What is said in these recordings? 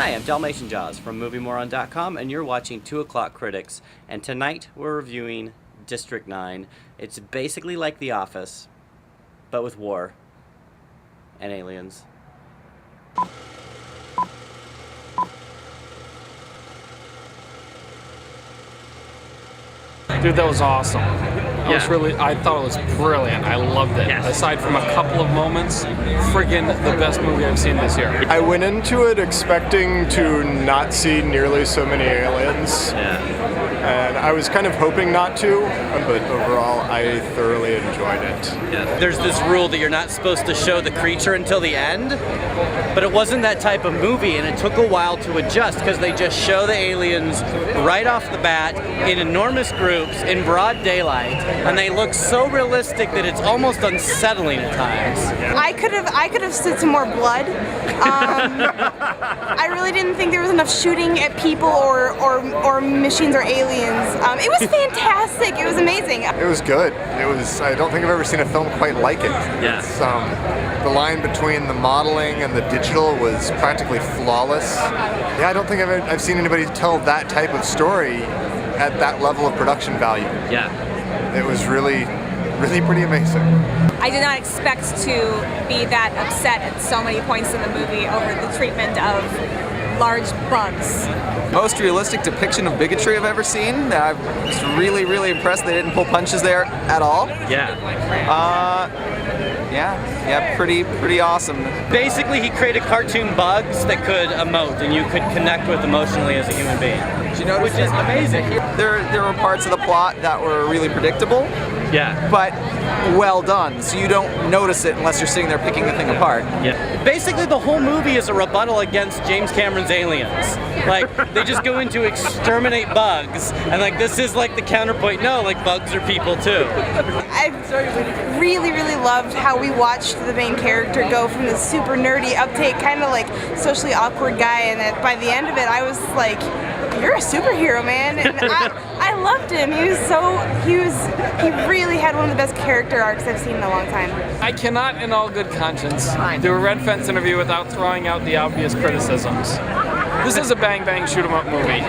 Hi, I'm Dalmatian Jaws from MovieMoron.com, and you're watching 2 O'Clock Critics, and tonight we're reviewing District 9. It's basically like The Office, but with war and aliens. Dude, that was awesome. I thought it was brilliant. I loved it. Yes. Aside from a couple of moments, friggin' the best movie I've seen this year. I went into it expecting to not see nearly so many aliens, and I was kind of hoping not to, but overall I thoroughly enjoyed it. Yeah. There's this rule that you're not supposed to show the creature until the end, but it wasn't that type of movie, and it took a while to adjust because they just show the aliens right off the bat in enormous groups in broad daylight, and they look so realistic that it's almost unsettling at times. I could have stood some more blood. I really didn't think there was enough shooting at people or machines or aliens. It was fantastic. It was amazing. It was good. I don't think I've ever seen a film quite like it. Yeah. It's, the line between the modeling and the digital was practically flawless. Yeah, I don't think I've seen anybody tell that type of story at that level of production value. Yeah. It was really pretty amazing. I did not expect to be that upset at so many points in the movie over the treatment of large bugs. Most realistic depiction of bigotry I've ever seen. I was really impressed they didn't pull punches there at all. Yeah. Yeah, pretty awesome. Basically, he created cartoon bugs that could emote, and you could connect with emotionally as a human being. Did you notice? Which is amazing. There were parts of the plot that were really predictable. Yeah. But well done, so you don't notice it unless you're sitting there picking the thing apart. Yeah. Basically, the whole movie is a rebuttal against James Cameron's Aliens. Like, they just go into exterminate bugs, and like this is like the counterpoint. No, like bugs are people too. I really loved how we watched the main character go from this super nerdy, uptight, kind of like socially awkward guy, and that by the end of it, I was like, "You're a superhero, man!" And I loved him. He really had one of the best character arcs I've seen in a long time. I cannot, in all good conscience, do a Red Fence interview without throwing out the obvious criticisms. This is a bang shoot 'em up movie.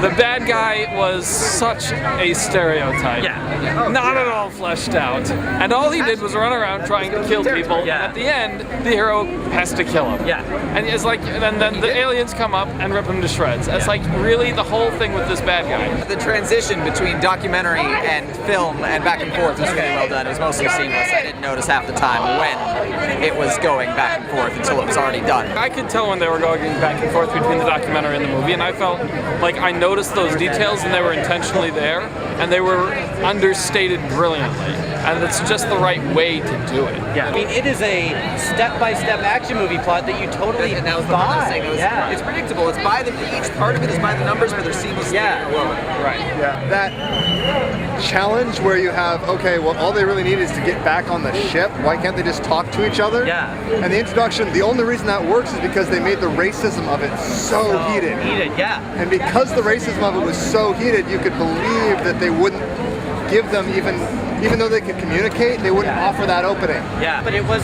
The bad guy was such a stereotype. Yeah. Not at all fleshed out. And all he did was run around trying to kill people. Yeah. And at the end, the hero has to kill him. Yeah. And it's like, and then the aliens come up and rip him to shreds. It's like really the whole thing with this bad guy. The transition between documentary and film and back and forth was really well done. It was mostly seamless. I didn't notice half the time when it was going back and forth until it was already done. I could tell when they were going back and forth between the documentary and the movie, and I felt like I noticed those details and they were intentionally there, and they were understated brilliantly. And it's just the right way to do it. Yeah. I mean, it is a step-by-step action movie plot that you totally And that was the one I was buy. saying. Yeah. It's predictable. It's by each part of it is by the numbers, but they're seamlessly interwoven. Right. Yeah, that challenge where you have, okay, well, all they really need is to get back on the ship. Why can't they just talk to each other? Yeah. And the introduction, the only reason that works is because they made the racism of it so heated. Yeah. And because the racism of it was so heated, you could believe that they wouldn't give them even though they could communicate, they wouldn't offer that opening. Yeah. But it was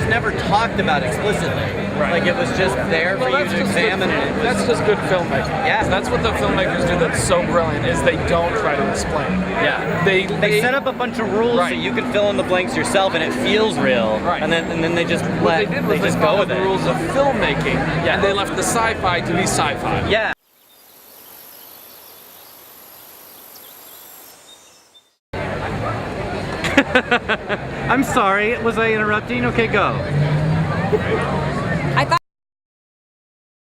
never talked about explicitly. Right. Like it was just there for you to examine it. That's just good filmmaking. Yeah. That's what the filmmakers do that's so brilliant, is they don't try to explain. Yeah. They set up a bunch of rules so Right. you can fill in the blanks yourself, and it feels real. Right. And then they just What they did was just they go followed with the it. rules of filmmaking, and they left the sci-fi to be sci-fi. Yeah. I'm sorry, was I interrupting? Okay, go.